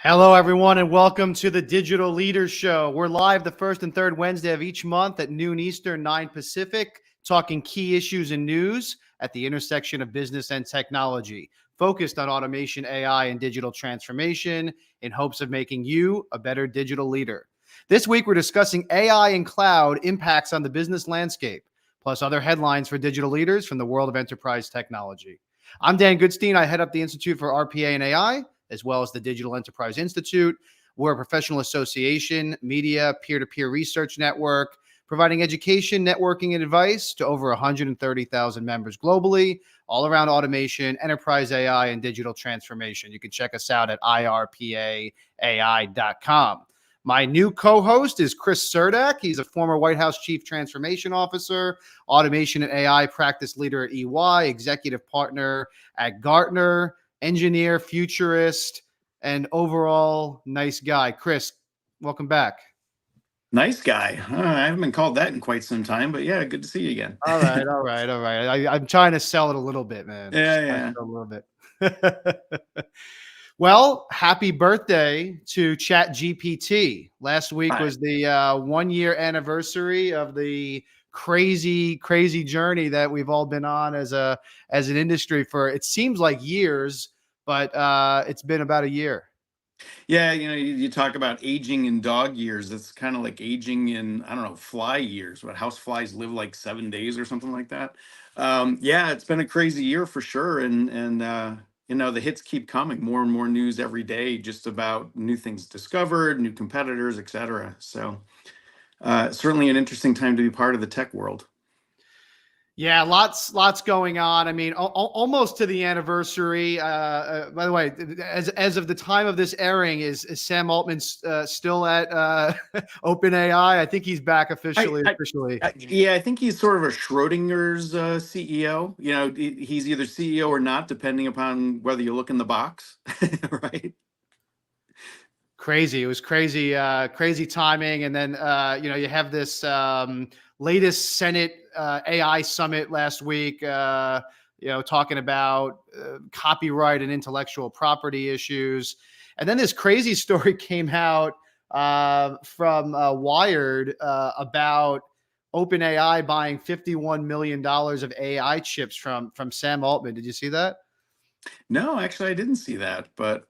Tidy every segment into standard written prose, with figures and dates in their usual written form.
Hello, everyone, and welcome to the Digital Leaders Show. We're live the first and third Wednesday of each month at noon Eastern, 9 Pacific, talking key issues and news at the intersection of business and technology, focused on automation, AI, and digital transformation in hopes of making you a better digital leader. This week, we're discussing AI and cloud impacts on the business landscape, plus other headlines for digital leaders from the world of enterprise technology. I'm Dan Goodstein. I head up the Institute for RPA and AI, as well as the Digital Enterprise Institute. We're a professional association, media, peer-to-peer research network, providing education, networking, and advice to over 130,000 members globally, all around automation, enterprise AI, and digital transformation. You can check us out at irpaai.com. My new co-host is Chris Cerdak. He's a former White House Chief Transformation Officer, automation and AI practice leader at EY, executive partner at Gartner, engineer, futurist, and overall nice guy. Chris, welcome back. Nice guy. I haven't been called that in quite some time, but yeah, good to see you again. All right. I'm trying to sell it a little bit, man. Yeah. A little bit. Well, happy birthday to ChatGPT. Last week was the 1-year anniversary of the crazy journey that we've all been on as an industry for, it seems like years, but it's been about a year. Yeah, you talk about aging in dog years. It's kind of like aging in, I don't know, fly years. What house flies live like 7 days or something like that. Yeah, it's been a crazy year for sure, and the hits keep coming. More and more news every day, just about new things discovered, new competitors, etc. So certainly an interesting time to be part of the tech world. Yeah, lots going on. I mean, almost to the anniversary. By the way, as of the time of this airing, is Sam Altman still at OpenAI? I think he's back officially. Yeah, I think he's sort of a Schrodinger's CEO. He's either CEO or not, depending upon whether you look in the box, right? Crazy. It was crazy timing. And then, you have this latest Senate AI summit last week, talking about copyright and intellectual property issues. And then this crazy story came out from Wired about OpenAI buying $51 million of AI chips from Sam Altman. Did you see that? No, actually, I didn't see that. But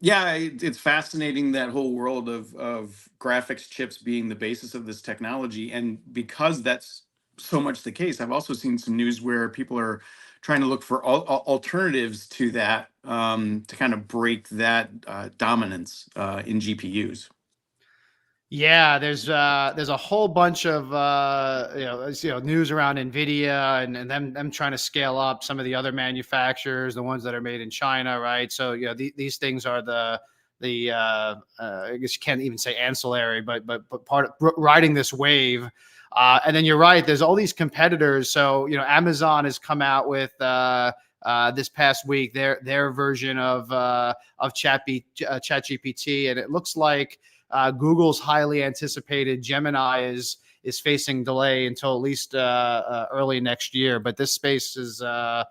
yeah, it's fascinating, that whole world of graphics chips being the basis of this technology. And because that's so much the case, I've also seen some news where people are trying to look for alternatives to that, to kind of break that dominance in GPUs. Yeah, there's a whole bunch of news around Nvidia and them trying to scale up some of the other manufacturers, the ones that are made in China, right? So these things are the I guess you can't even say ancillary, but part of riding this wave. And then you're right, there's all these competitors. So Amazon has come out with this past week their version of ChatGPT, and it looks like Google's highly anticipated Gemini is facing delay until at least early next year. But this space is, the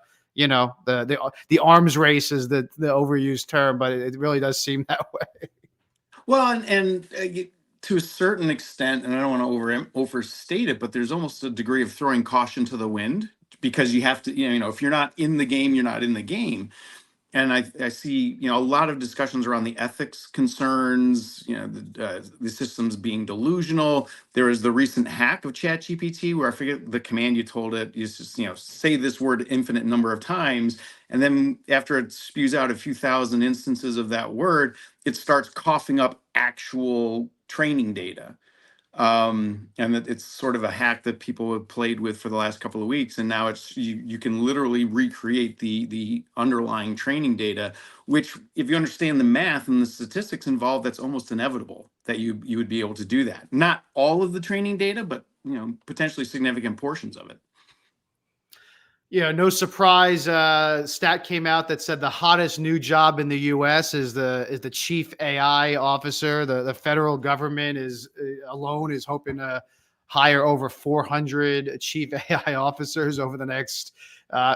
arms race is the overused term, but it really does seem that way. Well, and to a certain extent, and I don't want to overstate it, but there's almost a degree of throwing caution to the wind, because you have to, if you're not in the game, you're not in the game. And I see, a lot of discussions around the ethics concerns, the systems being delusional. There was the recent hack of ChatGPT where I forget the command you told it. You just, say this word infinite number of times. And then after it spews out a few thousand instances of that word, it starts coughing up actual training data. And it's sort of a hack that people have played with for the last couple of weeks, and now it's you can literally recreate the underlying training data, which, if you understand the math and the statistics involved, that's almost inevitable that you would be able to do that. Not all of the training data, but potentially significant portions of it. Yeah, no surprise. Stat came out that said the hottest new job in the U.S. is the chief AI officer. The federal government alone is hoping to hire over 400 chief AI officers over the next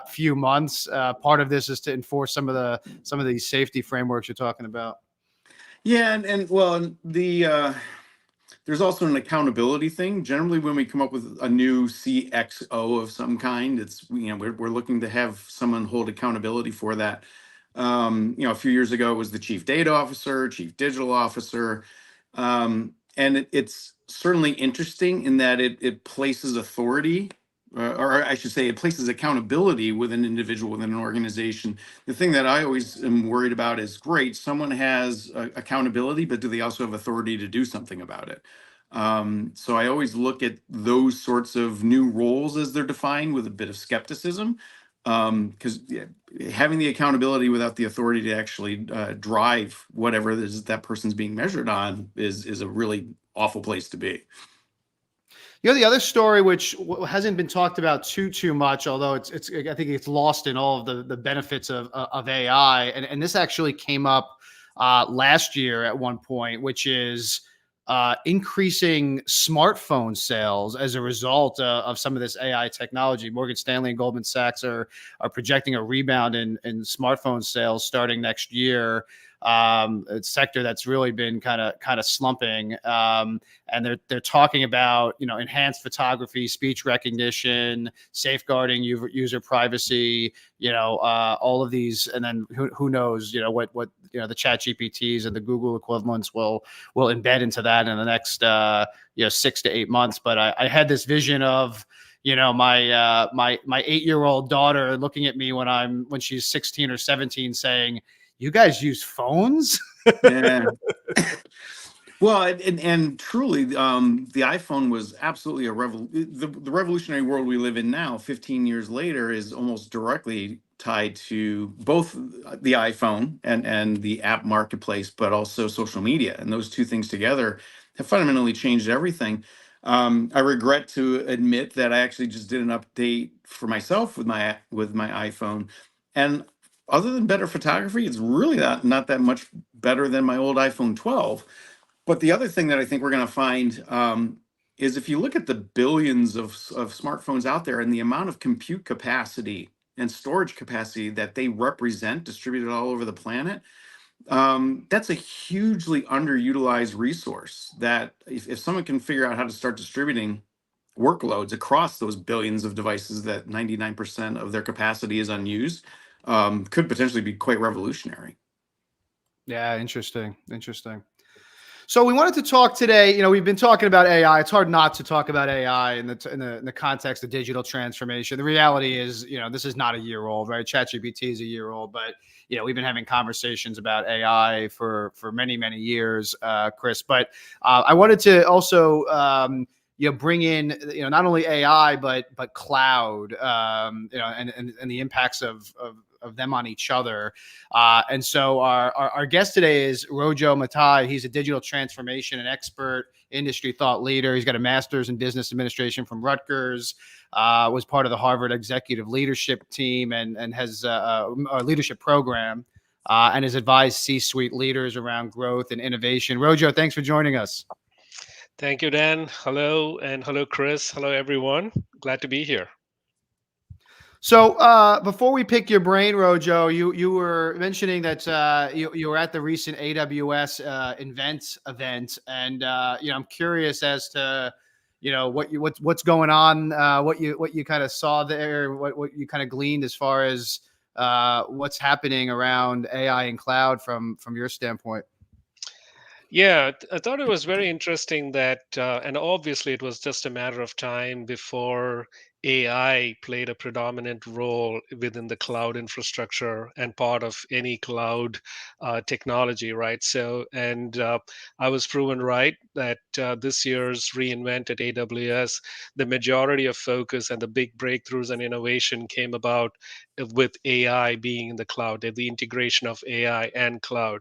few months. Part of this is to enforce some of these safety frameworks you're talking about. Yeah, and well, and there's also an accountability thing. Generally, when we come up with a new CXO of some kind, it's we're looking to have someone hold accountability for that. A few years ago, it was the chief data officer, chief digital officer, and it's certainly interesting in that it places authority, or I should say, it places accountability with an individual within an organization. The thing that I always am worried about is, great, someone has accountability, but do they also have authority to do something about it? So I always look at those sorts of new roles as they're defined with a bit of skepticism, because having the accountability without the authority to actually drive whatever it is that person's being measured on is a really awful place to be. The other story, which hasn't been talked about too much, although it's I think it's lost in all of the benefits of AI, and this actually came up last year at one point, which is increasing smartphone sales as a result of some of this AI technology. Morgan Stanley and Goldman Sachs are projecting a rebound in smartphone sales starting next year. It's a sector that's really been kind of slumping. And they're talking about enhanced photography, speech recognition, safeguarding user privacy, all of these, and then who knows what the chat GPTs and the Google equivalents will embed into that in the next 6 to 8 months. But I had this vision of my 8-year-old daughter looking at me when she's 16 or 17 saying, "You guys use phones?" Yeah. Well, and truly, the iPhone was absolutely the revolutionary world we live in now, 15 years later, is almost directly tied to both the iPhone and the app marketplace, but also social media. And those two things together have fundamentally changed everything. I regret to admit that I actually just did an update for myself with my iPhone, and other than better photography, it's really not that much better than my old iPhone 12. But the other thing that I think we're going to find, is if you look at the billions of smartphones out there and the amount of compute capacity and storage capacity that they represent distributed all over the planet, that's a hugely underutilized resource that if someone can figure out how to start distributing workloads across those billions of devices that 99% of their capacity is unused, could potentially be quite revolutionary. Yeah, interesting. So we wanted to talk today. We've been talking about AI. It's hard not to talk about AI in the context of digital transformation. The reality is, this is not a year old, right? ChatGPT is a year old, but we've been having conversations about AI for many years, Chris. But I wanted to also bring in not only AI but cloud, and the impacts of them on each other. And so our guest today is Rojo Mathai. He's a digital transformation and expert, industry thought leader. He's got a master's in business administration from Rutgers, was part of the Harvard executive leadership team and has a leadership program, and has advised C-suite leaders around growth and innovation. Rojo, thanks for joining us. Thank you, Dan. Hello, and hello, Chris. Hello, everyone. Glad to be here. So before we pick your brain, Rojo, you were mentioning that you were at the recent AWS Invent event, and I'm curious as to what's going on, what you kind of saw there, what you kind of gleaned as far as what's happening around AI and cloud from your standpoint. Yeah, I thought it was very interesting that, and obviously it was just a matter of time before AI played a predominant role within the cloud infrastructure and part of any cloud technology, right? So, and I was proven right that this year's reInvent at AWS, the majority of focus and the big breakthroughs and innovation came about with AI being in the cloud, the integration of AI and cloud.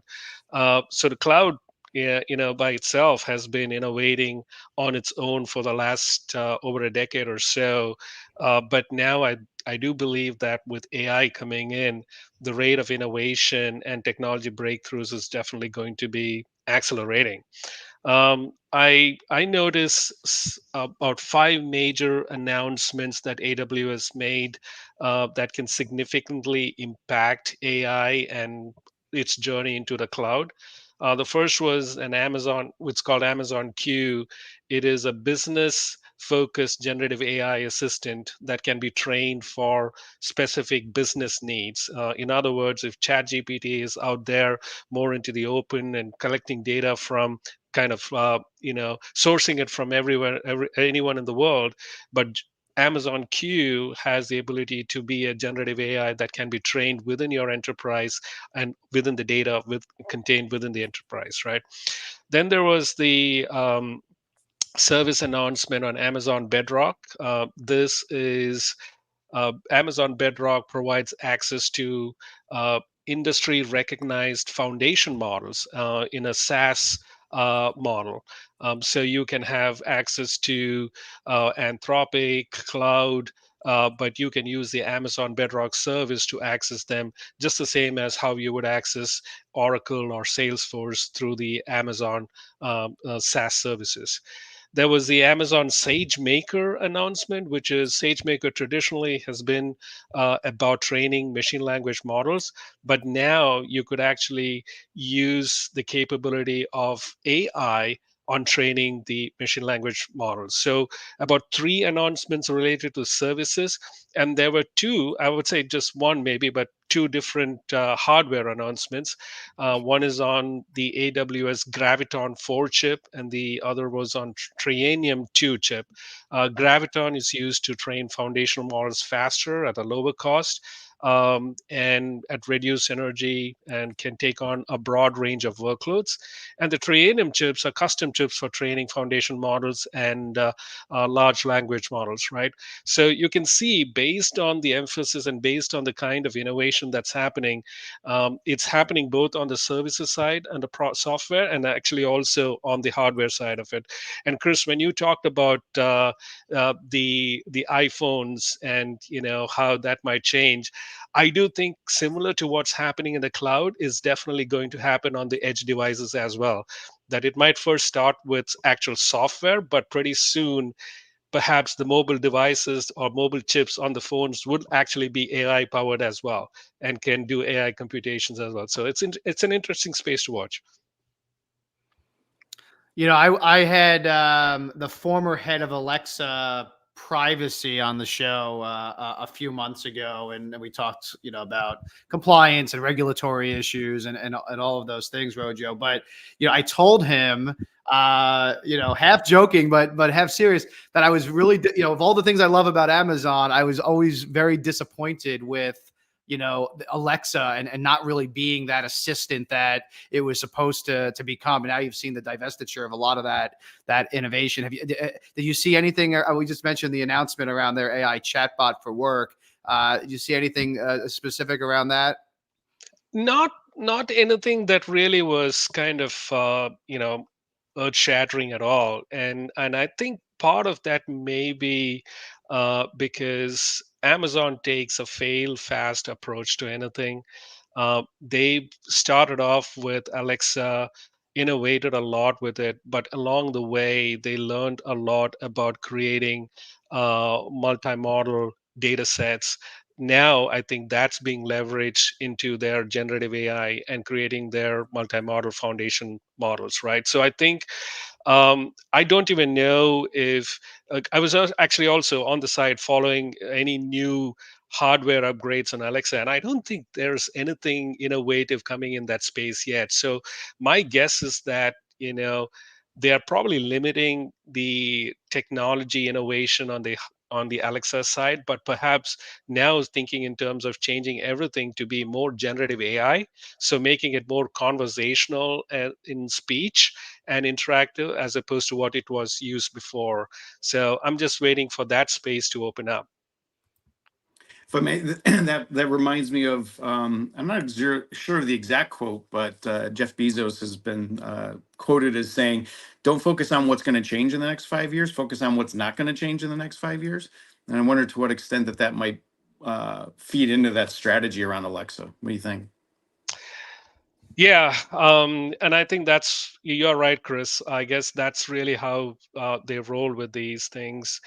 So the cloud, yeah, by itself has been innovating on its own for the last over a decade or so. But now I do believe that with AI coming in, the rate of innovation and technology breakthroughs is definitely going to be accelerating. I noticed about five major announcements that AWS made that can significantly impact AI and its journey into the cloud. The first was an Amazon, it's called Amazon Q. It is a business focused generative AI assistant that can be trained for specific business needs. In other words, if ChatGPT is out there more into the open and collecting data from kind of sourcing it from everywhere, anyone in the world, but Amazon Q has the ability to be a generative AI that can be trained within your enterprise and within the data contained within the enterprise, right? Then there was the service announcement on Amazon Bedrock. This is Amazon Bedrock provides access to industry recognized foundation models in a SaaS model. So you can have access to Anthropic, Cloud, but you can use the Amazon Bedrock service to access them just the same as how you would access Oracle or Salesforce through the Amazon SaaS services. There was the Amazon SageMaker announcement, which is SageMaker traditionally has been about training machine language models, but now you could actually use the capability of AI on training the machine language models. So, about three announcements related to services, and there were two, I would say just one maybe, but two different hardware announcements. One is on the AWS Graviton 4 chip, and the other was on Trainium 2 chip. Graviton is used to train foundational models faster at a lower cost and at reduced energy and can take on a broad range of workloads. And the Trainium chips are custom chips for training foundation models and large language models, right? So you can see based on the emphasis and based on the kind of innovation that's happening, it's happening both on the services side and the software, and actually also on the hardware side of it. And Chris, when you talked about the iPhones and how that might change, I do think similar to what's happening in the cloud is definitely going to happen on the edge devices as well. That it might first start with actual software, but pretty soon perhaps the mobile devices or mobile chips on the phones would actually be AI powered as well and can do AI computations as well. So it's an interesting space to watch. I had the former head of Alexa privacy on the show a few months ago, and we talked, about compliance and regulatory issues and all of those things, Rojo. But I told him, half joking, but half serious, that I was really, of all the things I love about Amazon, I was always very disappointed with Alexa and not really being that assistant that it was supposed to become. And now you've seen the divestiture of a lot of that innovation. Did you see anything? We just mentioned the announcement around their AI chatbot for work. Did you see anything specific around that? Not anything that really was kind of earth shattering at all, and I think part of that may be because Amazon takes a fail fast approach to anything. They started off with Alexa, innovated a lot with it, but along the way they learned a lot about creating multimodal data sets. Now I think that's being leveraged into their generative AI and creating their multimodal foundation models, right? So I think I don't even know if I was actually also on the side following any new hardware upgrades on Alexa, and I don't think there's anything innovative coming in that space yet. So my guess is that they are probably limiting the technology innovation on the Alexa side, but perhaps now is thinking in terms of changing everything to be more generative AI, so making it more conversational in speech and interactive as opposed to what it was used before. So I'm just waiting for that space to open up. If I may, that reminds me of I'm not sure of the exact quote, but Jeff Bezos has been quoted as saying, "Don't focus on what's going to change in the next 5 years. Focus on what's not going to change in the next 5 years." And I wonder to what extent that might feed into that strategy around Alexa. What do you think? Yeah, and I think you're right, Chris. I guess that's really how they roll with these things,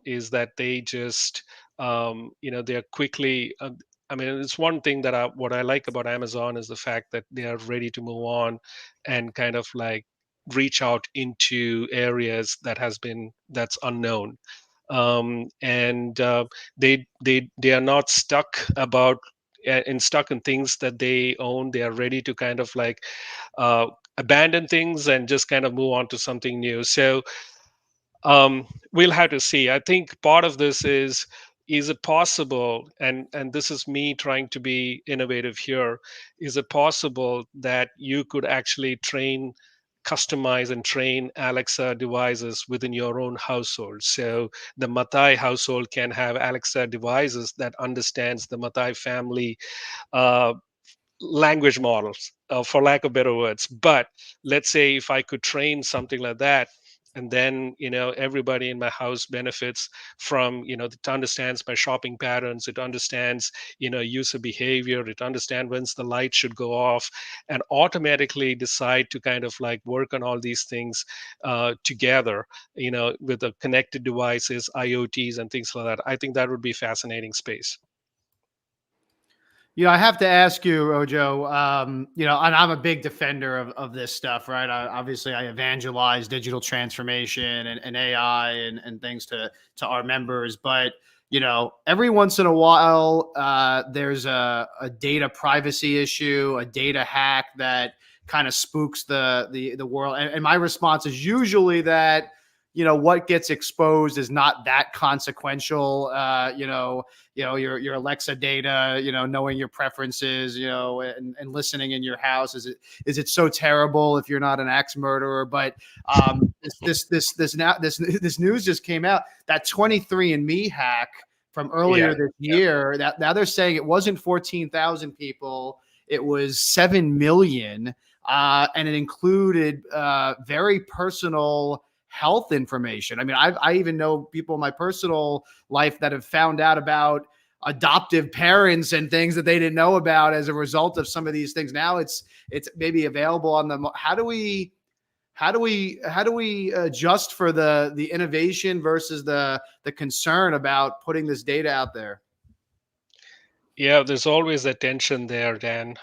is that they just they're quickly. I mean, it's one thing that what I like about Amazon is the fact that they are ready to move on and kind of like reach out into areas that's unknown, and they are not stuck about and stuck in things that they own. They are ready to kind of like uh, abandon things and just kind of move on to something new. So we'll have to see. I think part of this is it possible, and this is me trying to be innovative here, is it possible that you could actually customize and train Alexa devices within your own household? So the Mathai household can have Alexa devices that understands the Mathai family uh, language models, for lack of better words. But let's say if I could train something like that, and then everybody in my house benefits from, it understands my shopping patterns, it understands user behavior, it understands when's the light should go off, and automatically decide to kind of like work on all these things together, with the connected devices, IoTs, and things like that. I think that would be fascinating space. I have to ask you, Rojo, and I'm a big defender of this stuff, right? Obviously, I evangelize digital transformation and AI and things to our members. But, every once in a while, there's a data privacy issue, a data hack that kind of spooks the world. And my response is usually that, what gets exposed is not that consequential. Your Alexa data, knowing your preferences, and listening in your house. Is it so terrible if you're not an axe murderer? But this news just came out, that 23andMe hack from earlier this year, that now they're saying it wasn't 14,000 people, it was 7 million, and it included very personal health information. I mean, I even know people in my personal life that have found out about adoptive parents and things that they didn't know about as a result of some of these things. Now it's maybe available on them. How do we adjust for the innovation versus the concern about putting this data out there? Yeah, there's always a tension there, Dan.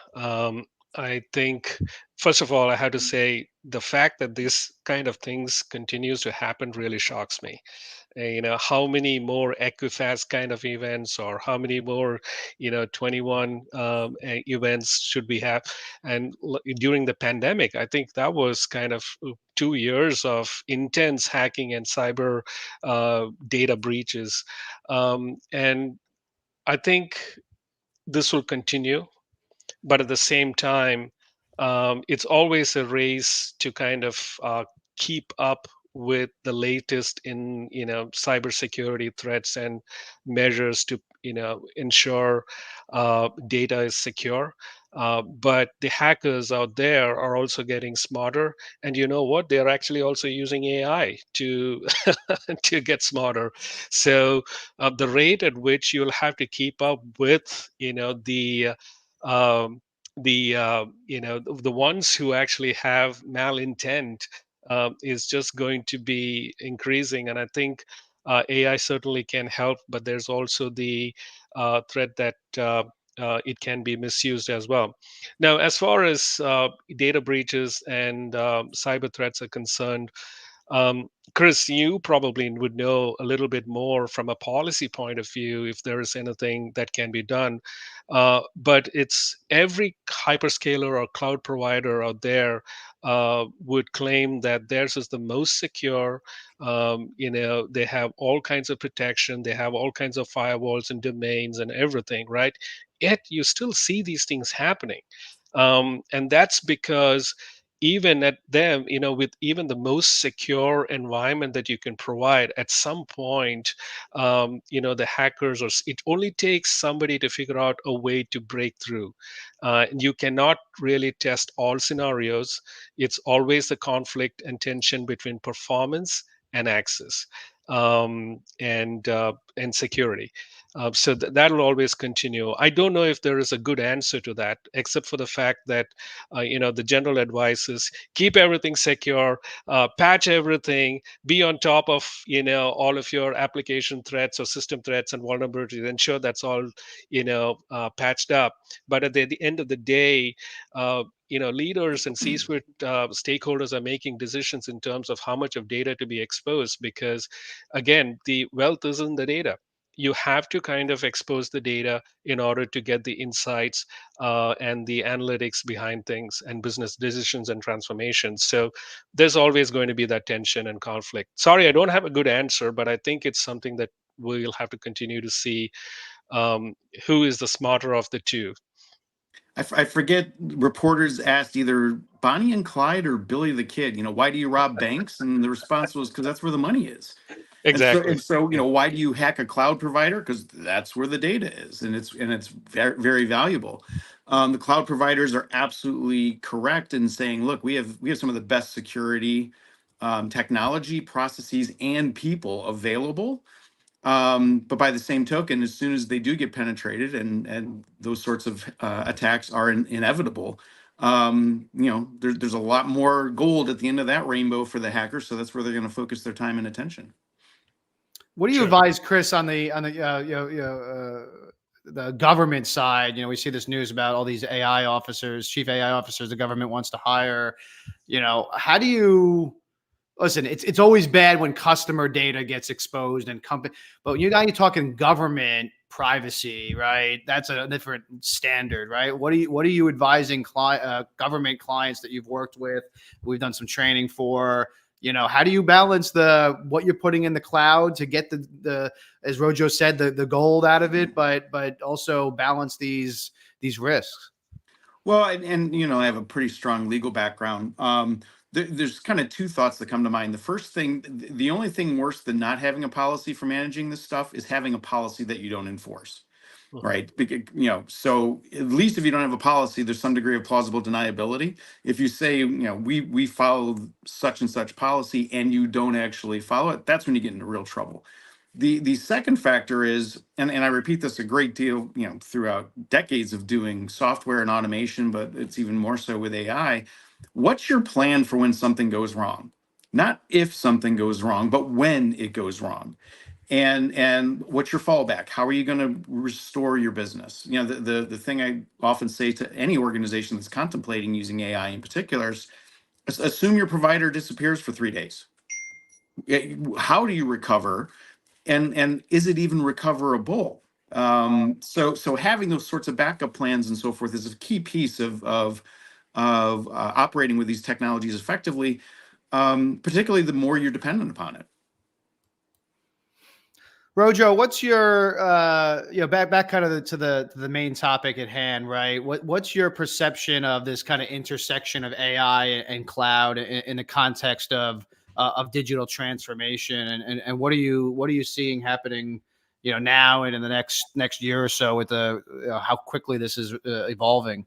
I think, first of all, I have to say the fact that this kind of things continues to happen really shocks me. How many more Equifax kind of events, or how many more 21 events should we have? And during the pandemic, I think that was kind of 2 years of intense hacking and cyber data breaches, and I think this will continue, but at the same time, it's always a race to kind of keep up with the latest in cybersecurity threats and measures to ensure data is secure. But the hackers out there are also getting smarter, and you know what? They're actually also using AI to to get smarter. So the rate at which you'll have to keep up with um, the ones who actually have malintent is just going to be increasing. And I think AI certainly can help, but there's also the threat that it can be misused as well. Now, as far as data breaches and cyber threats are concerned, Chris, you probably would know a little bit more from a policy point of view if there is anything that can be done. But it's every hyperscaler or cloud provider out there would claim that theirs is the most secure. They have all kinds of protection, they have all kinds of firewalls and domains and everything, right? Yet you still see these things happening. And that's because even at them, with even the most secure environment that you can provide, at some point, the hackers, or it only takes somebody to figure out a way to break through. You cannot really test all scenarios. It's always the conflict and tension between performance and access. And and security. So that'll always continue. I don't know if there is a good answer to that, except for the fact that the general advice is keep everything secure, patch everything, be on top of all of your application threats or system threats and vulnerabilities. Ensure that's all patched up. But at the end of the day, leaders and C-suite stakeholders are making decisions in terms of how much of data to be exposed, because again, the wealth is in the data. You have to kind of expose the data in order to get the insights and the analytics behind things and business decisions and transformations. So there's always going to be that tension and conflict. Sorry, I don't have a good answer, but I think it's something that we'll have to continue to see, who is the smarter of the two. I forget, reporters asked either Bonnie and Clyde or Billy the Kid, why do you rob banks? And the response was, because that's where the money is. And so, Exactly. Yeah. why do you hack a cloud provider? Because that's where the data is, and it's very, very valuable. The cloud providers are absolutely correct in saying, look, we have some of the best security, technology, processes, and people available. But by the same token, as soon as they do get penetrated, and those sorts of attacks are inevitable, there's a lot more gold at the end of that rainbow for the hackers. So that's where they're going to focus their time and attention. What do you Sure. advise, Chris, on the government side? We see this news about all these AI officers, chief AI officers the government wants to hire. How do you listen? It's always bad when customer data gets exposed and company, but you're talking government privacy, right? That's a different standard, right? What are you advising government clients that you've worked with? We've done some training for. How do you balance what you're putting in the cloud to get the as Rojo said, the gold out of it, but also balance these risks? Well, and I have a pretty strong legal background. There's kind of two thoughts that come to mind. The first thing, the only thing worse than not having a policy for managing this stuff is having a policy that you don't enforce. Mhm. Right. So at least if you don't have a policy, there's some degree of plausible deniability. If you say, we follow such and such policy and you don't actually follow it, that's when you get into real trouble. The second factor is, and I repeat this a great deal, throughout decades of doing software and automation, but it's even more so with AI. What's your plan for when something goes wrong? Not if something goes wrong, but when it goes wrong. And what's your fallback? How are you going to restore your business? The thing I often say to any organization that's contemplating using AI in particular is, assume your provider disappears for 3 days. How do you recover? And is it even recoverable? So having those sorts of backup plans and so forth is a key piece of operating with these technologies effectively, particularly the more you're dependent upon it. Rojo, what's your back kind of to the main topic at hand, right? What's your perception of this kind of intersection of AI and cloud in the context of digital transformation, and what are you seeing happening now and in the next year or so with how quickly this is evolving?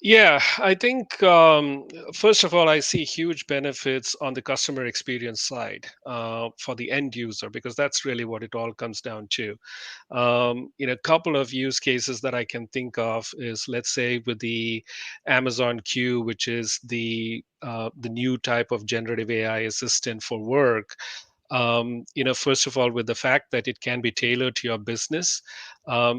Yeah, I think first of all, I see huge benefits on the customer experience side for the end user, because that's really what it all comes down to. A couple of use cases that I can think of is, let's say, with the Amazon Q, which is the new type of generative AI assistant for work. First of all, with the fact that it can be tailored to your business,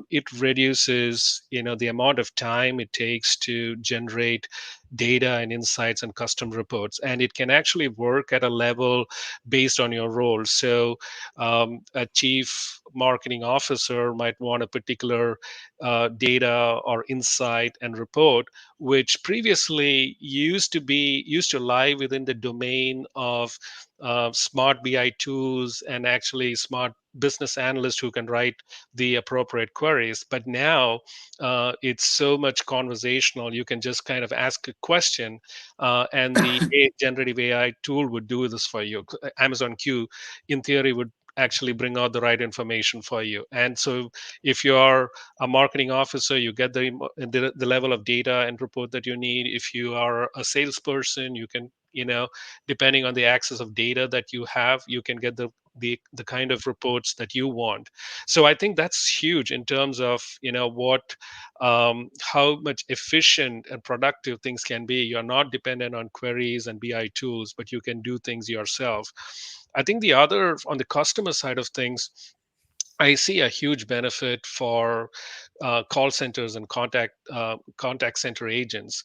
it reduces the amount of time it takes to generate data and insights and custom reports, and it can actually work at a level based on your role. So a chief marketing officer might want a particular data or insight and report, which previously used to lie within the domain of smart BI tools and actually smart business analysts who can write the appropriate queries. But now it's so much conversational. You can just kind of ask a question, and the generative AI tool would do this for you. Amazon Q, in theory, would actually bring out the right information for you. And so if you're a marketing officer, you get the level of data and report that you need. If you are a salesperson, you can, depending on the access of data that you have, you can get the the kind of reports that you want. So I think that's huge in terms of what how much efficient and productive things can be. You're not dependent on queries and BI tools, but you can do things yourself. I think the other, on the customer side of things, I see a huge benefit for call centers and contact center agents.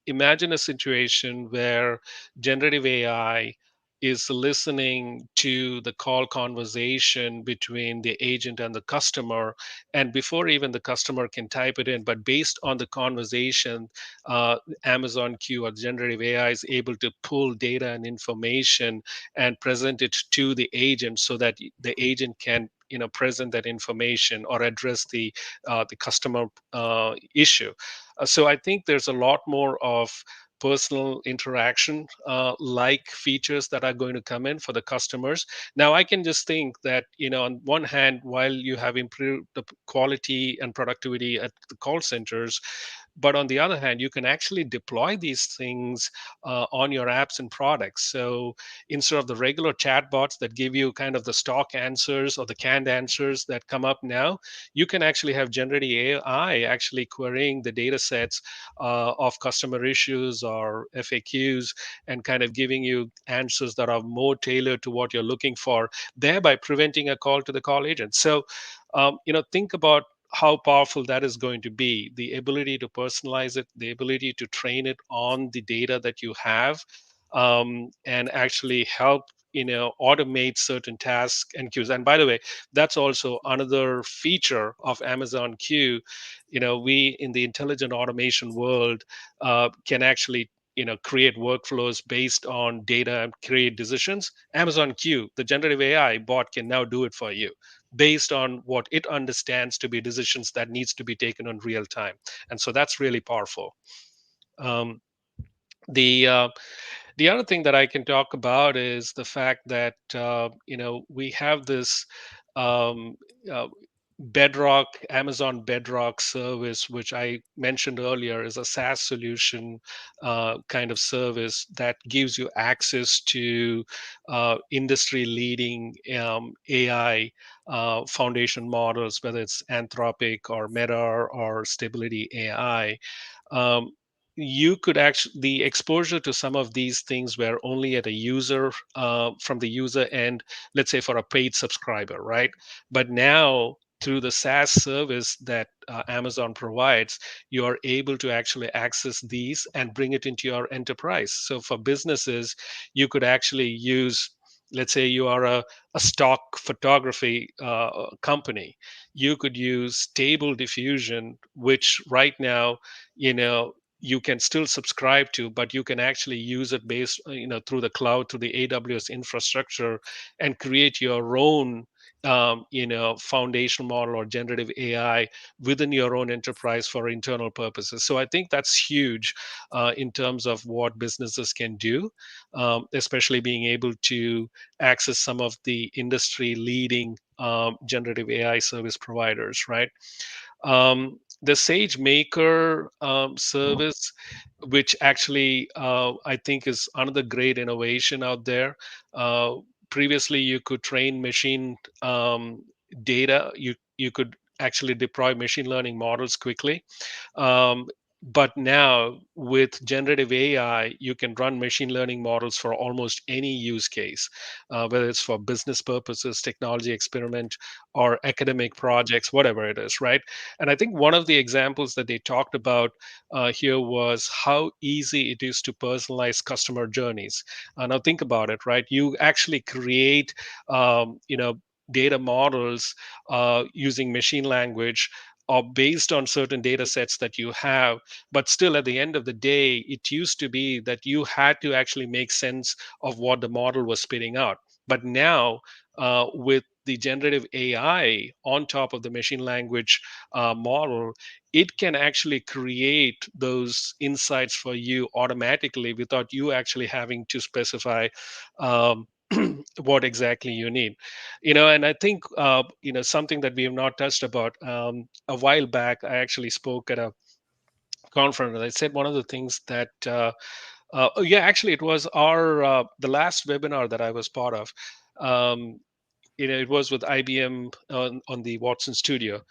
Imagine a situation where generative AI is listening to the call conversation between the agent and the customer, and before even the customer can type it in, but based on the conversation, Amazon Q or generative AI is able to pull data and information and present it to the agent so that the agent can present that information or address the customer issue. So I think there's a lot more of personal interaction like features that are going to come in for the customers. Now I can just think that on one hand, while you have improved the quality and productivity at the call centers, but on the other hand, you can actually deploy these things on your apps and products. So instead of the regular chatbots that give you kind of the stock answers or the canned answers that come up now, you can actually have generative AI actually querying the data sets of customer issues or FAQs and kind of giving you answers that are more tailored to what you're looking for, thereby preventing a call to the call agent. So, think about how powerful that is going to be, the ability to personalize it, the ability to train it on the data that you have, and actually help automate certain tasks and queues. And by the way, that's also another feature of Amazon Q. We in the intelligent automation world can actually create workflows based on data and create decisions. Amazon Q, the generative AI bot, can now do it for you based on what it understands to be decisions that needs to be taken in real time. And so that's really powerful. um, the the other thing that I can talk about is the fact that we have this um, uh, Bedrock, Amazon Bedrock service, which I mentioned earlier, is a SaaS solution kind of service that gives you access to industry-leading AI foundation models, whether it's Anthropic or Meta or Stability AI. Um, you could actually, the exposure to some of these things were only at a user from the user end, let's say for a paid subscriber, right? But now through the SaaS service that Amazon provides, you are able to actually access these and bring it into your enterprise. So for businesses, you could actually use, let's say you are a stock photography company, you could use Stable Diffusion, which right now, you know, you can still subscribe to, but you can actually use it based, through the cloud, through the AWS infrastructure, and create your own foundation model or generative AI within your own enterprise for internal purposes. So I think that's huge in terms of what businesses can do, especially being able to access some of the industry leading generative AI service providers, right? The SageMaker service, which actually I think is another great innovation out there. Uh, Previously, you could train machine data. You could actually deploy machine learning models quickly. Um, but now with generative AI, you can run machine learning models for almost any use case, whether it's for business purposes, technology experiment, or academic projects, whatever it is, right? And I think one of the examples that they talked about here was how easy it is to personalize customer journeys. Now think about it, right? You actually create, data models using machine language or based on certain data sets that you have. But still, at the end of the day, it used to be that you had to actually make sense of what the model was spitting out. But now, with the generative AI on top of the machine language model, it can actually create those insights for you automatically without you actually having to specify um, what exactly you need. And I think something that we have not touched about, a while back I actually spoke at a conference, and I said one of the things that oh, yeah, actually, it was our the last webinar that I was part of. Um, it was with IBM on the Watson Studio.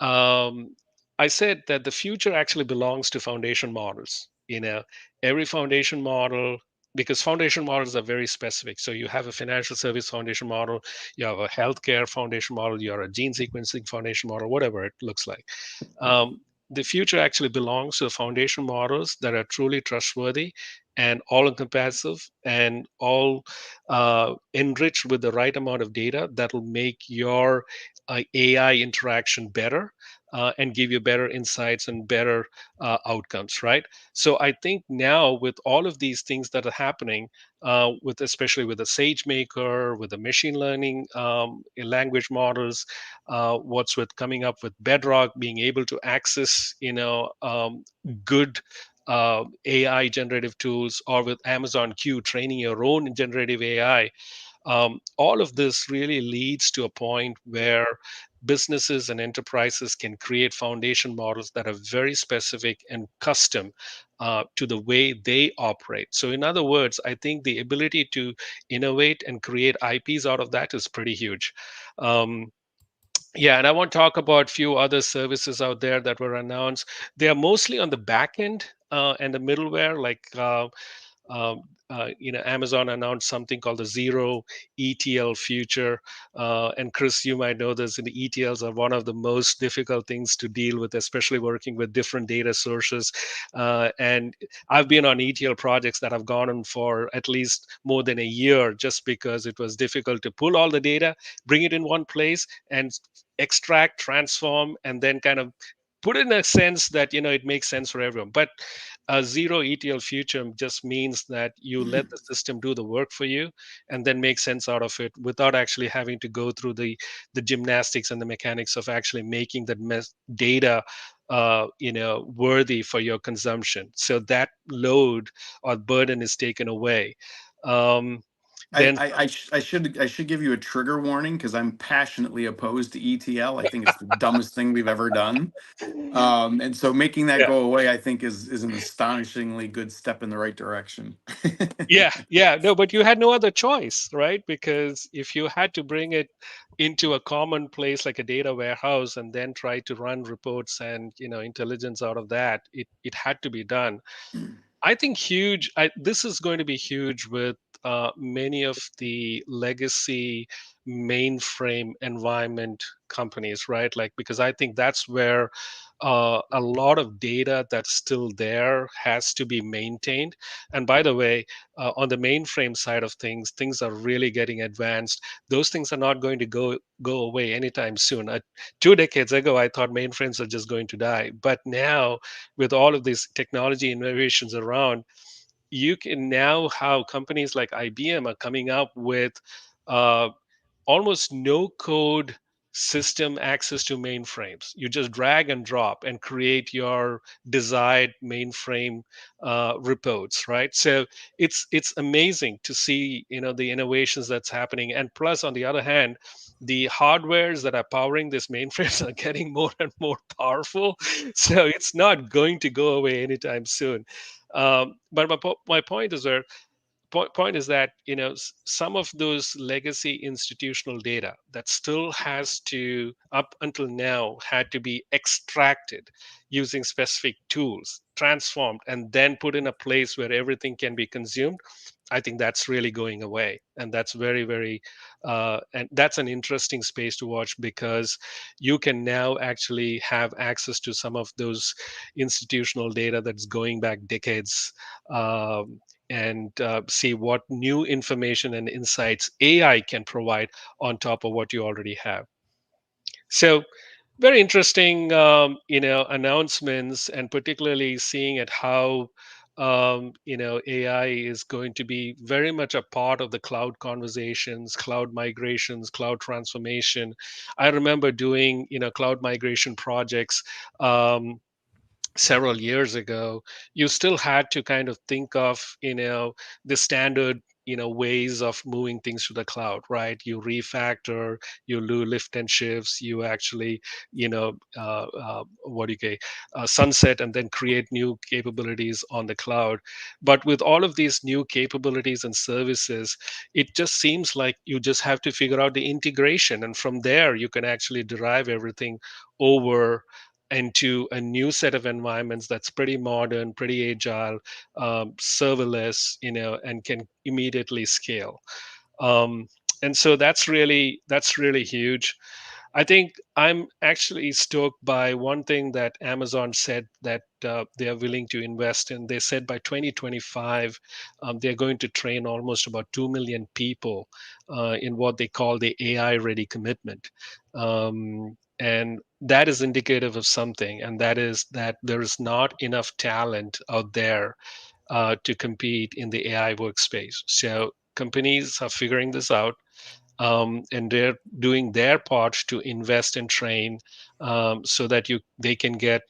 Um, I said that the future actually belongs to foundation models. Every foundation model, because foundation models are very specific. So you have a financial service foundation model, you have a healthcare foundation model, you have a gene sequencing foundation model, whatever it looks like. Um, the future actually belongs to the foundation models that are truly trustworthy and all encompassive and all enriched with the right amount of data that will make your AI interaction better and give you better insights and better outcomes, right? So I think now with all of these things that are happening, with especially with the SageMaker, with the machine learning language models, what's with coming up with Bedrock, being able to access, good AI generative tools, or with Amazon Q, training your own generative AI. All of this really leads to a point where businesses and enterprises can create foundation models that are very specific and custom to the way they operate. So, in other words, I think the ability to innovate and create IPs out of that is pretty huge. Um, yeah, and I want to talk about a few other services out there that were announced. They are mostly on the back end and the middleware, like Amazon announced something called the zero ETL future. And Chris, you might know this, and the ETLs are one of the most difficult things to deal with, especially working with different data sources. And I've been on ETL projects that have gone on for at least more than a year, just because it was difficult to pull all the data, bring it in one place, and extract, transform, and then kind of put it in a sense that it makes sense for everyone. But a zero ETL future just means that you let the system do the work for you and then make sense out of it without actually having to go through the gymnastics and the mechanics of actually making that data worthy for your consumption. So that load or burden is taken away. Um, I, then I, I, sh- I should give you a trigger warning because I'm passionately opposed to ETL. I think it's the dumbest thing we've ever done. And so making that yeah, go away, I think is an astonishingly good step in the right direction. yeah, no, but you had no other choice, right? Because if you had to bring it into a common place like a data warehouse and then try to run reports and intelligence out of that, it had to be done. I think this is going to be huge with many of the legacy mainframe environment companies, right? Like, because I think that's where a lot of data that's still there has to be maintained. And by the way, on the mainframe side of things, things are really getting advanced. Those things are not going to go away anytime soon. 2 decades ago, I thought mainframes are just going to die, but now with all of these technology innovations around, you can now how companies like IBM are coming up with uh, almost no code system access to mainframes. You just drag and drop and create your desired mainframe reports, right? So it's amazing to see the innovations that's happening. And plus, on the other hand, the hardwares that are powering this mainframes are getting more and more powerful. So it's not going to go away anytime soon. But my point is there point is that some of those legacy institutional data that still has to up until now had to be extracted using specific tools, transformed, and then put in a place where everything can be consumed. I think that's really going away, and that's very, very, and that's an interesting space to watch, because you can now actually have access to some of those institutional data that's going back decades, and see what new information and insights AI can provide on top of what you already have. So, very interesting, announcements, and particularly seeing at how AI is going to be very much a part of the cloud conversations, cloud migrations, cloud transformation. I remember doing cloud migration projects. Several years ago. You still had to kind of think of the standard ways of moving things to the cloud, right? You refactor, you do lift and shifts, you actually what do you say, sunset and then create new capabilities on the cloud. But with all of these new capabilities and services, it just seems like you just have to figure out the integration, and from there you can actually derive everything over into a new set of environments that's pretty modern, pretty agile, serverless, and can immediately scale. um, and so that's really huge. I think I'm actually stoked by one thing that Amazon said, that they are willing to invest in. They said by 2025, they're going to train almost about 2 million people in what they call the AI ready commitment. And that is indicative of something, and that is that there is not enough talent out there to compete in the AI workspace. So companies are figuring this out, and they're doing their part to invest and train, so that they can get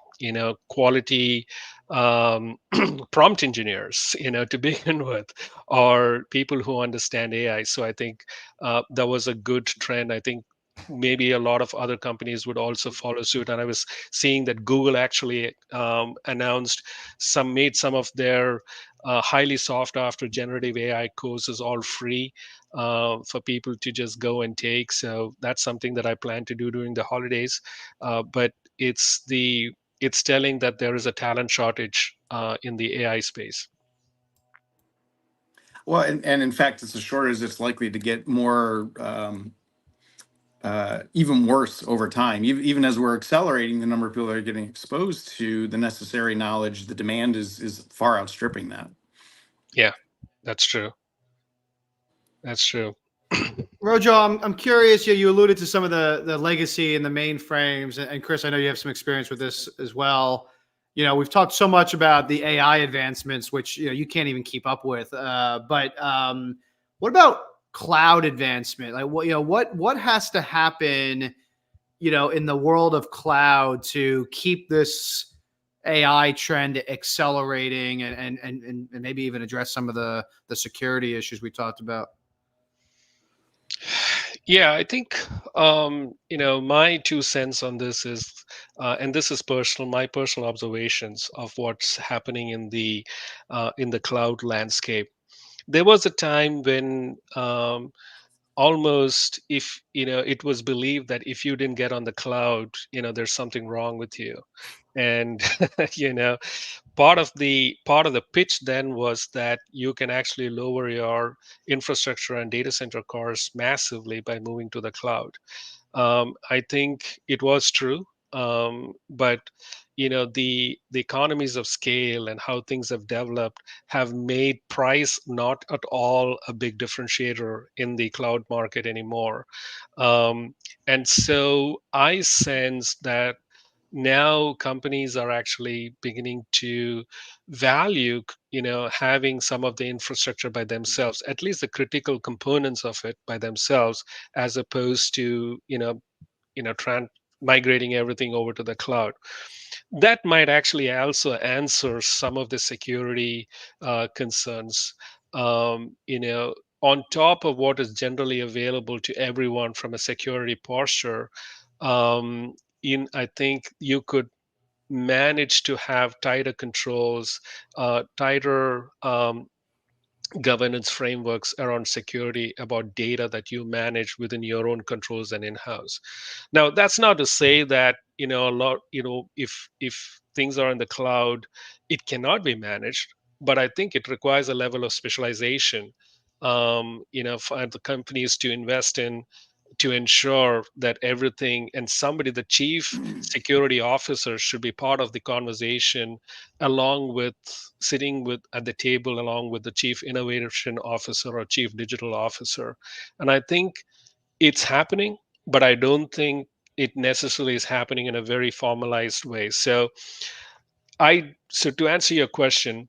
quality prompt engineers, to begin with, or people who understand AI. So I think that was a good trend. I think maybe a lot of other companies would also follow suit. And I was seeing that Google actually made some of their highly sought after generative AI courses all free for people to just go and take. So that's something that I plan to do during the holidays. But it's telling that there is a talent shortage in the AI space. Well, and in fact, it's a shortage that's likely to get more, even worse over time. Even as we're accelerating the number of people that are getting exposed to the necessary knowledge, the demand is far outstripping that. Yeah, that's true. That's true. Rojo, I'm curious. You alluded to some of the legacy and the mainframes, and Chris, I know you have some experience with this as well. We've talked so much about the AI advancements, which you can't even keep up with. But what about cloud advancement? Like, what has to happen, in the world of cloud to keep this AI trend accelerating, and maybe even address some of the security issues we talked about? Yeah, I think my 2 cents on this is, and this is personal, my personal observations of what's happening in the cloud landscape. There was a time when almost, if it was believed that if you didn't get on the cloud, there's something wrong with you. And you know part of the pitch then was that you can actually lower your infrastructure and data center costs massively by moving to the cloud. I think it was true, but the economies of scale and how things have developed have made price not at all a big differentiator in the cloud market anymore. Um, and so I sense that now companies are actually beginning to value having some of the infrastructure by themselves, at least the critical components of it by themselves, as opposed to migrating everything over to the cloud. That might actually also answer some of the security concerns, on top of what is generally available to everyone from a security posture. um, I think you could manage to have tighter controls, tighter governance frameworks around security about data that you manage within your own controls and in-house. Now, that's not to say that a lot, if things are in the cloud, it cannot be managed, but I think it requires a level of specialization, for the companies to invest in, to ensure that everything, and somebody, the chief security officer, should be part of the conversation, along with sitting with at the table along with the chief innovation officer or chief digital officer. And I think it's happening, but I don't think it necessarily is happening in a very formalized way. So to answer your question,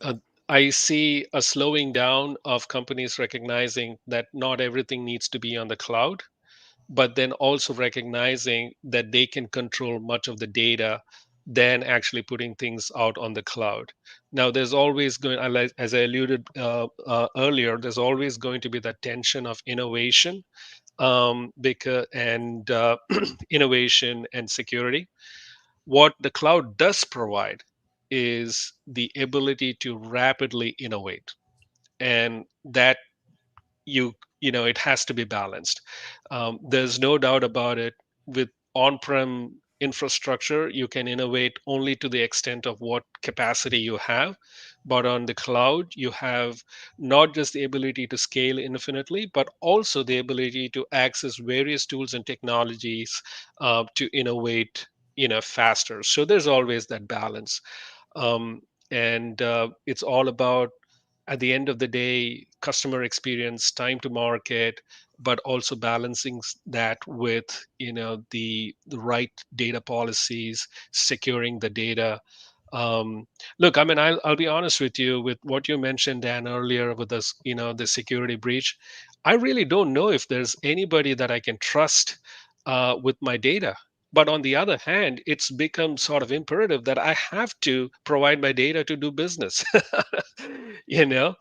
uh, I see a slowing down of companies recognizing that not everything needs to be on the cloud, but then also recognizing that they can control much of the data than actually putting things out on the cloud. Now, there's always going, as I alluded earlier, there's always going to be that tension of innovation, because and innovation and security. What the cloud does provide is the ability to rapidly innovate, and that it has to be balanced. There's no doubt about it. With on-prem infrastructure, you can innovate only to the extent of what capacity you have, but on the cloud you have not just the ability to scale infinitely, but also the ability to access various tools and technologies to innovate faster. So there's always that balance. Um, and it's all about, at the end of the day, customer experience, time to market, but also balancing that with the right data policies, securing the data. Um, look, I mean, I'll be honest with you with what you mentioned, Dan, earlier with this, the security breach. I really don't know if there's anybody that I can trust with my data. But on the other hand, it's become sort of imperative that I have to provide my data to do business. you know,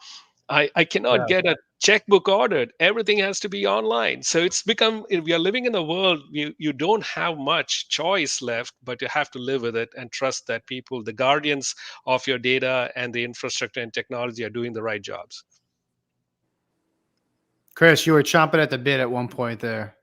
I cannot Yeah. get a checkbook ordered. Everything has to be online. So it's become, we are living in a world, you don't have much choice left, but you have to live with it and trust that people, the guardians of your data and the infrastructure and technology, are doing the right jobs. Chris, you were chomping at the bit at one point there.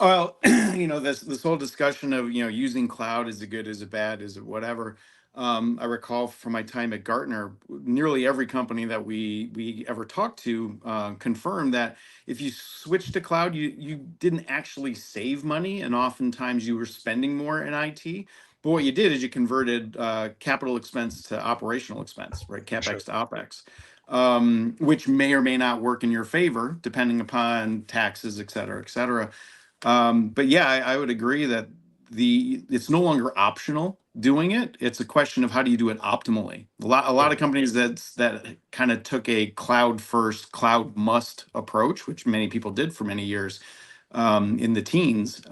Well, this whole discussion of using cloud, is it good, is it bad, is it whatever. I recall from my time at Gartner, nearly every company that we ever talked to confirmed that if you switch to cloud, you didn't actually save money, and oftentimes you were spending more in IT. But what you did is you converted capital expense to operational expense, right? Sure. CapEx to OpEx. Which may or may not work in your favor, depending upon taxes, et cetera, et cetera. But yeah, I would agree that it's no longer optional doing it. It's a question of how do you do it optimally. A lot of companies that kind of took a cloud first, cloud must approach, which many people did for many years in the teens.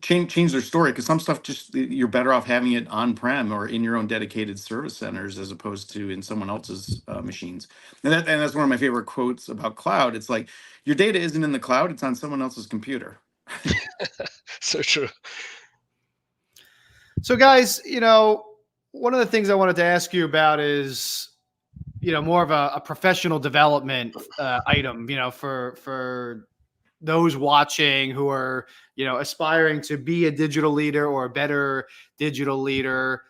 Change their story, because some stuff just you're better off having it on prem or in your own dedicated service centers as opposed to in someone else's machines. And that's one of my favorite quotes about cloud. It's like, your data isn't in the cloud, it's on someone else's computer. So true. So, guys, one of the things I wanted to ask you about is, more of a professional development item, for those watching who are, aspiring to be a digital leader or a better digital leader.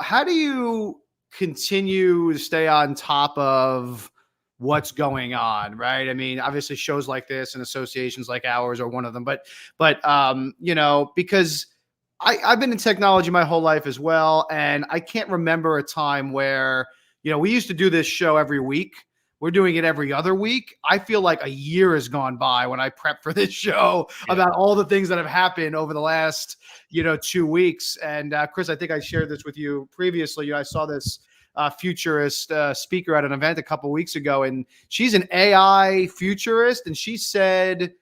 How do you continue to stay on top of what's going on, right? I mean, obviously shows like this and associations like ours are one of them, but because I've been in technology my whole life as well, and I can't remember a time where, we used to do this show every week. We're doing it every other week. I feel like a year has gone by when I prep for this show Yeah. about all the things that have happened over the last, 2 weeks. And Chris, I think I shared this with you previously. I saw this futurist speaker at an event a couple weeks ago, and she's an AI futurist, and she said,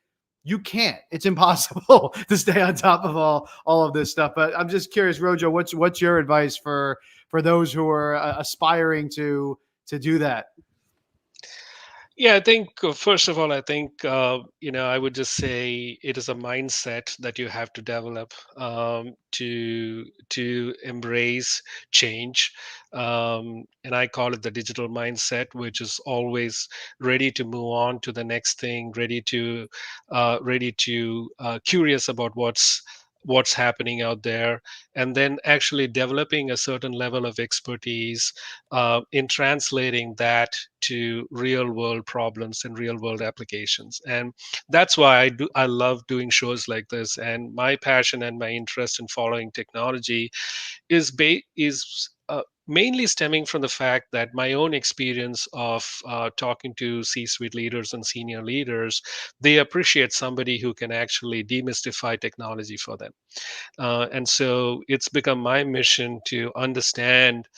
you can't. It's impossible to stay on top of all of this stuff. But I'm just curious, Rojo, what's your advice for those who are aspiring to do that? Yeah, I think first of all, I think I would just say it is a mindset that you have to develop to embrace change, and I call it the digital mindset, which is always ready to move on to the next thing, ready to curious about what's happening out there, and then actually developing a certain level of expertise in translating that to real world problems and real world applications. And that's why I love doing shows like this, and my passion and my interest in following technology is mainly stemming from the fact that my own experience of talking to C-suite leaders and senior leaders, they appreciate somebody who can actually demystify technology for them. And so it's become my mission to understand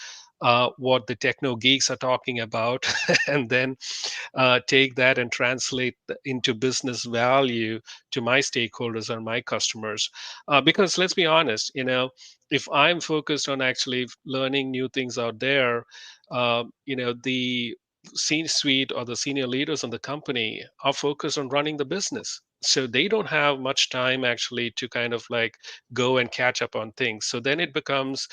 what the techno geeks are talking about, and then take that and translate into business value to my stakeholders or my customers. Because let's be honest, if I'm focused on actually learning new things out there, the C-suite or the senior leaders in the company are focused on running the business. So they don't have much time actually to kind of like go and catch up on things. So then it becomes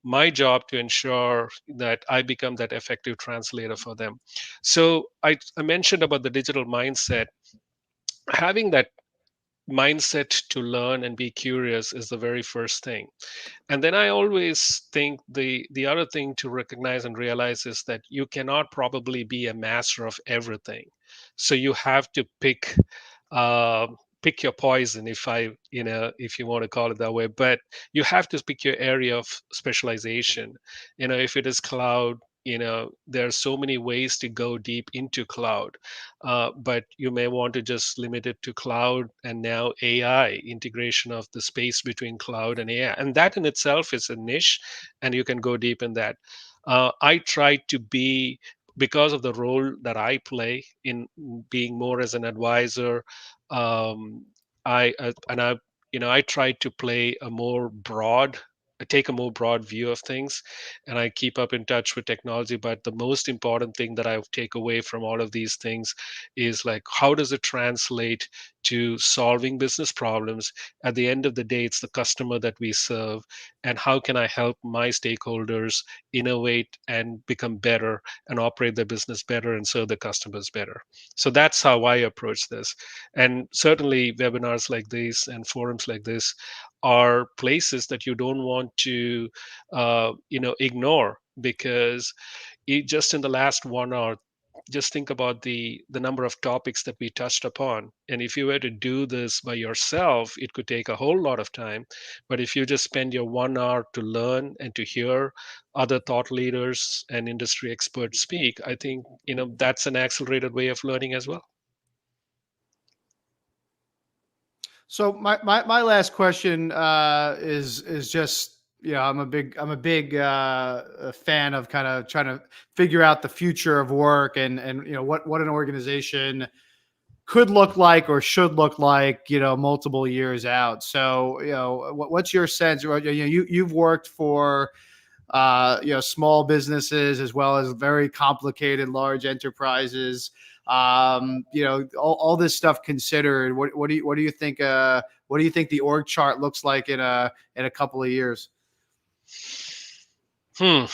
my job to ensure that I become that effective translator for them. So I mentioned about the digital mindset. Having that mindset to learn and be curious is the very first thing. And then I always think the other thing to recognize and realize is that you cannot probably be a master of everything. So you have to uh, pick your poison, if you want to call it that way. But you have to pick your area of specialization. If it is cloud, there are so many ways to go deep into cloud, but you may want to just limit it to cloud and now AI, integration of the space between cloud and AI. And that in itself is a niche, and you can go deep in that. I try to be, because of the role that I play in being more as an advisor, I try to play a more broad take a more broad view of things, and I keep up in touch with technology. But the most important thing that I take away from all of these things is like, how does it translate to solving business problems? At the end of the day, it's the customer that we serve, and how can I help my stakeholders innovate and become better and operate their business better and serve the customers better? So that's how I approach this. And certainly webinars like this and forums like this are places that you don't want to ignore, because just in the last 1 hour, just think about the number of topics that we touched upon. And if you were to do this by yourself, it could take a whole lot of time. But if you just spend your 1 hour to learn and to hear other thought leaders and industry experts speak, I think that's an accelerated way of learning as well. So my last question is just, I'm a big fan of kind of trying to figure out the future of work, and what an organization could look like or should look like, multiple years out. So, what's your sense? You've worked for small businesses as well as very complicated large enterprises. All this stuff considered, what do you think? What do you think the org chart looks like in a couple of years? Hmm.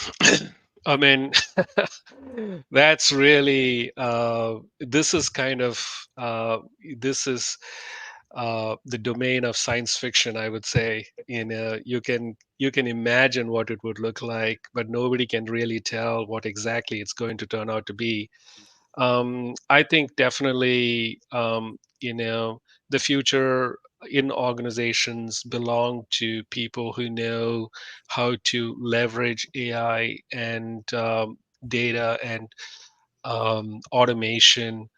I mean, that's really this is kind of this is the domain of science fiction, I would say. You can imagine what it would look like, but nobody can really tell what exactly it's going to turn out to be. I think definitely, the future in organizations belong to people who know how to leverage AI and data and automation,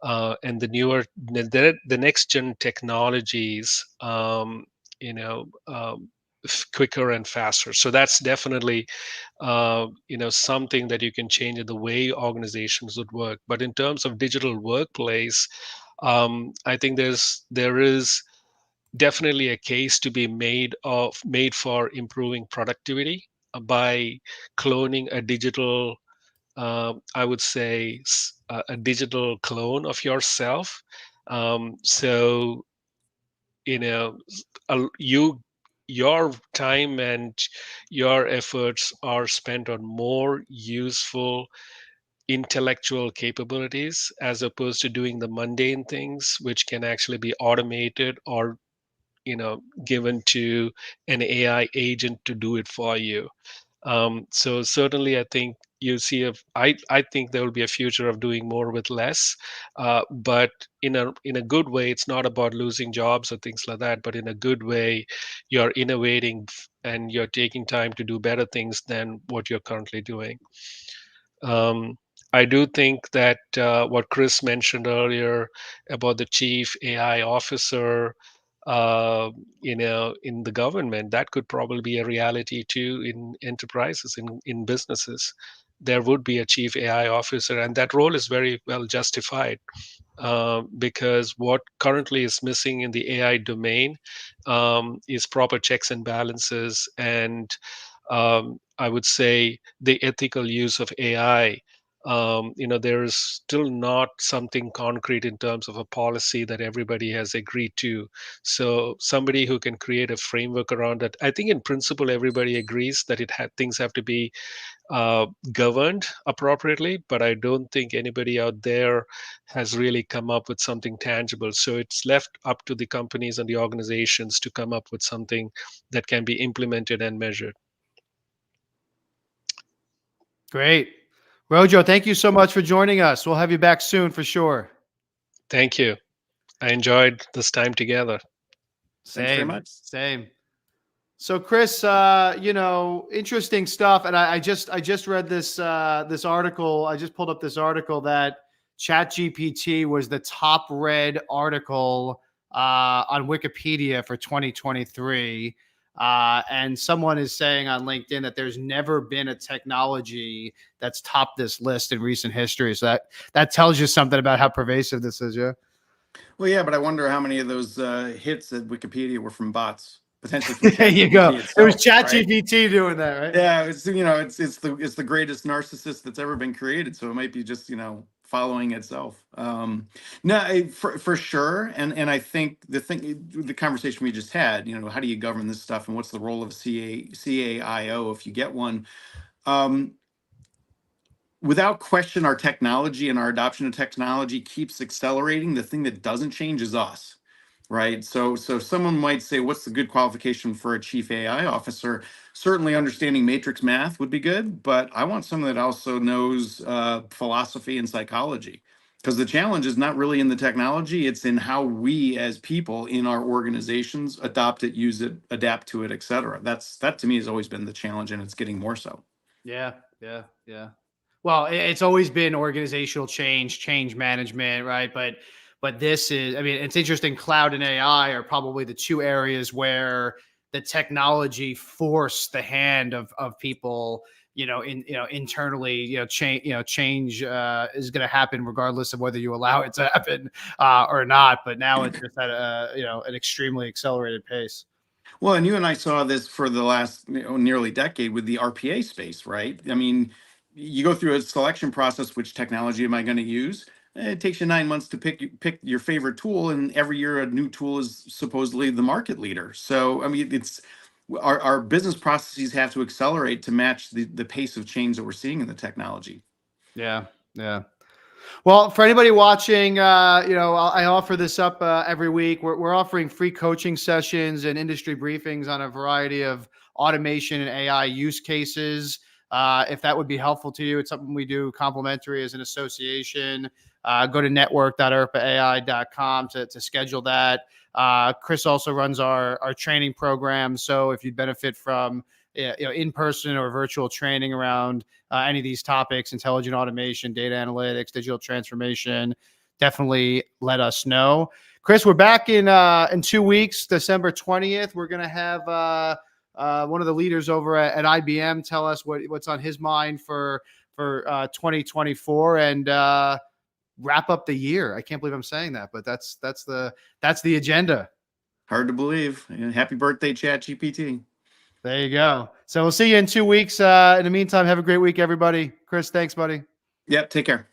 and the next gen technologies, quicker and faster. So that's definitely something that you can change in the way organizations would work. But in terms of digital workplace, I think there is definitely a case to be made for improving productivity by cloning a digital, I would say, a digital clone of yourself. So you know, your time and your efforts are spent on more useful intellectual capabilities, as opposed to doing the mundane things, which can actually be automated or given to an AI agent to do it for you. So certainly, I think you see I think there will be a future of doing more with less, but in a good way. It's not about losing jobs or things like that, but in a good way, you're innovating and you're taking time to do better things than what you're currently doing. Um, I do think that what Chris mentioned earlier about the chief AI officer, in the government, that could probably be a reality too in enterprises, in businesses. There would be a chief AI officer, and that role is very well justified, because what currently is missing in the AI domain is proper checks and balances, and I would say the ethical use of AI. There's still not something concrete in terms of a policy that everybody has agreed to. So somebody who can create a framework around it. I think in principle everybody agrees that things have to be governed appropriately, but I don't think anybody out there has really come up with something tangible. So it's left up to the companies and the organizations to come up with something that can be implemented and measured. Great. Rojo, thank you so much for joining us. We'll have you back soon for sure. Thank you. I enjoyed this time together. Thanks very Same, much. same. So Chris, interesting stuff. And I just read this article. I just pulled up this article that ChatGPT was the top read article on Wikipedia for 2023. And someone is saying on LinkedIn that there's never been a technology that's topped this list in recent history. So that tells you something about how pervasive this is, yeah. Well, yeah, but I wonder how many of those hits at Wikipedia were from bots, potentially from There you ChatGPT go. itself. It was right? ChatGPT doing that, right? Yeah, it's it's the greatest narcissist that's ever been created. So it might be just following itself. No, for sure. And I think the conversation we just had, how do you govern this stuff, and what's the role of a CAIO if you get one? Without question, our technology and our adoption of technology keeps accelerating. The thing that doesn't change is us, right? So someone might say, what's the good qualification for a chief AI officer? Certainly understanding matrix math would be good, but I want someone that also knows philosophy and psychology, because the challenge is not really in the technology, it's in how we as people in our organizations adopt it, use it, adapt to it, etc. That to me has always been the challenge, and it's getting more so. Yeah. Well, it's always been organizational change management, right? But this is, I mean, it's interesting. Cloud and AI are probably the two areas where the technology forced the hand of people, internally, change is going to happen regardless of whether you allow it to happen or not. But now it's just at an extremely accelerated pace. Well, and you and I saw this for the last nearly decade with the RPA space, right? I mean, you go through a selection process. Which technology am I going to use? It takes you 9 months to pick your favorite tool, and every year a new tool is supposedly the market leader. So, I mean, it's our business processes have to accelerate to match the pace of change that we're seeing in the technology. Yeah. Well, for anybody watching, I offer this up every week. We're offering free coaching sessions and industry briefings on a variety of automation and AI use cases. If that would be helpful to you, it's something we do complimentary as an association. Go to network.irpaai.com to schedule that. Chris also runs our training program. So if you'd benefit from in-person or virtual training around any of these topics, intelligent automation, data analytics, digital transformation, definitely let us know. Chris, we're back in 2 weeks, December 20th. We're going to have one of the leaders over at IBM tell us what's on his mind for 2024 and wrap up the year. I can't believe I'm saying that, but that's the agenda. Hard to believe. Happy birthday, ChatGPT. There you go. So we'll see you in 2 weeks. In the meantime, have a great week, everybody. Chris, thanks, buddy. Yep. Take care.